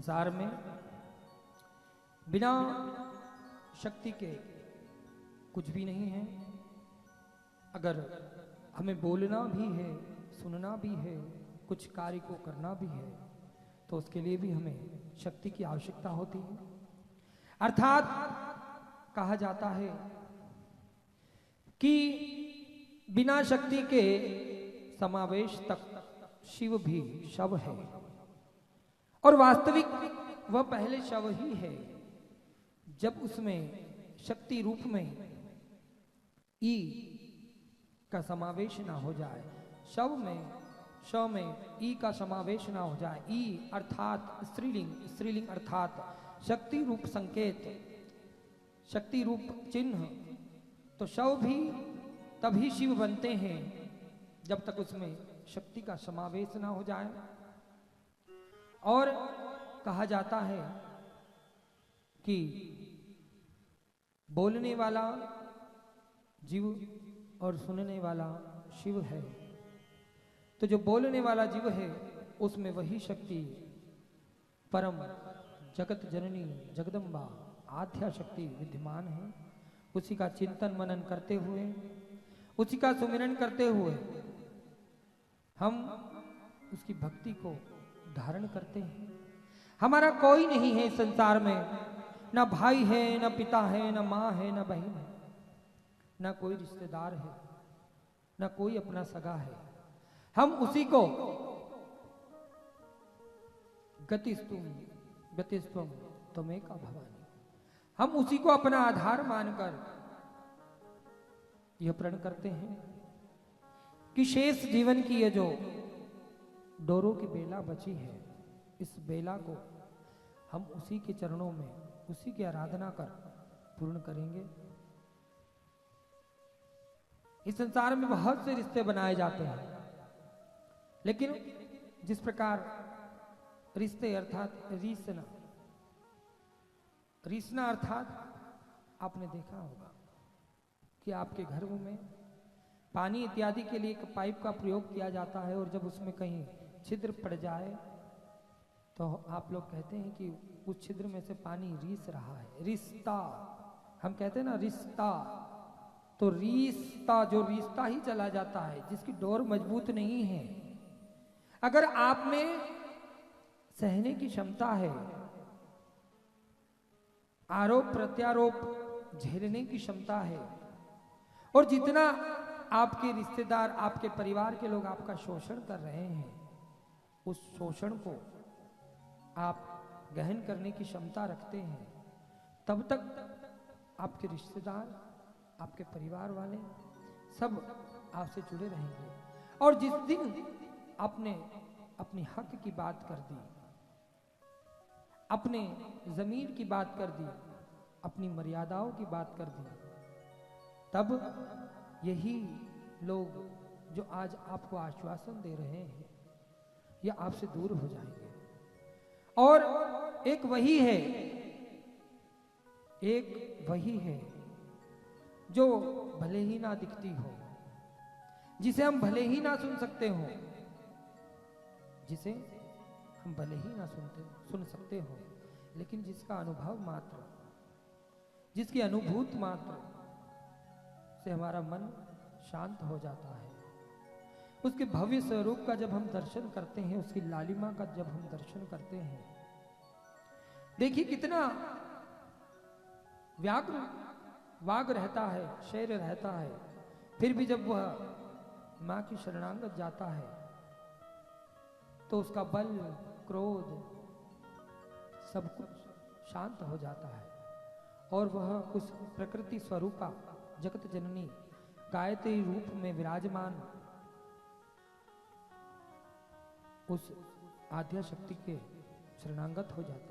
संसार में बिना शक्ति के कुछ भी नहीं है। अगर हमें बोलना भी है, सुनना भी है, कुछ कार्य को करना भी है, तो उसके लिए भी हमें शक्ति की आवश्यकता होती है। अर्थात कहा जाता है कि बिना शक्ति के समावेश तक शिव भी शव है, और वास्तविक वह पहले शव ही है जब उसमें शक्ति रूप में ई का समावेश ना हो जाए। शव में ई का समावेश ना हो जाए। ई अर्थात स्त्रीलिंग, स्त्रीलिंग अर्थात शक्ति रूप संकेत, शक्ति रूप चिन्ह। तो शव भी तभी शिव बनते हैं जब तक उसमें शक्ति का समावेश ना हो जाए। और कहा जाता है कि बोलने वाला जीव और सुनने वाला शिव है। तो जो बोलने वाला जीव है उसमें वही शक्ति परम जगत जननी जगदम्बा आद्या शक्ति विद्यमान है। उसी का चिंतन मनन करते हुए, उसी का सुमिरन करते हुए हम उसकी भक्ति को धारण करते हैं। हमारा कोई नहीं है संसार में, ना भाई है, ना पिता है, ना माँ है, ना बहन है, ना कोई रिश्तेदार है, ना कोई अपना सगा है। हम उसी को गतिस्तुम त्वमेका भवानी, हम उसी को अपना आधार मानकर यह प्रण करते हैं कि शेष जीवन की ये जो डोरों की बेला बची है, इस बेला को हम उसी के चरणों में, उसी की आराधना कर पूर्ण करेंगे। इस संसार में बहुत से रिश्ते बनाए जाते हैं, लेकिन जिस प्रकार रिश्ते अर्थात रीसना अर्थात आपने देखा होगा कि आपके घरों में पानी इत्यादि के लिए एक पाइप का प्रयोग किया जाता है, और जब उसमें कहीं छिद्र पड़ जाए तो आप लोग कहते हैं कि उस छिद्र में से पानी रीस रहा है। रिश्ता हम कहते हैं ना, रिश्ता। तो रिश्ता, जो रिश्ता ही चला जाता है, जिसकी डोर मजबूत नहीं है। अगर आप में सहने की क्षमता है, आरोप प्रत्यारोप झेलने की क्षमता है, और जितना आपके रिश्तेदार, आपके परिवार के लोग आपका शोषण कर रहे हैं, उस शोषण को आप गहन करने की क्षमता रखते हैं, तब तक आपके रिश्तेदार, आपके परिवार वाले सब आपसे जुड़े रहेंगे। और जिस दिन आपने अपनी हक की बात कर दी, अपने जमीन की बात कर दी, अपनी मर्यादाओं की बात कर दी, तब यही लोग जो आज आपको आश्वासन दे रहे हैं, यह आपसे दूर हो जाएंगे। और एक वही है जो भले ही ना दिखती हो, जिसे हम भले ही ना सुन सकते हो, जिसे हम भले ही ना सुन सकते हो, लेकिन जिसका अनुभव मात्र, जिसकी अनुभूत मात्र से हमारा मन शांत हो जाता है। उसके भव्य स्वरूप का जब हम दर्शन करते हैं, उसकी लालिमा का जब हम दर्शन करते हैं, देखिए कितना वाग रहता है, शेर रहता है, फिर भी जब वह मां की शरणागत जाता है तो उसका बल, क्रोध सब कुछ शांत हो जाता है, और वह उस प्रकृति स्वरूपा जगत जननी गायत्री रूप में विराजमान उस आद्या शक्ति के शरणागत हो जाता है।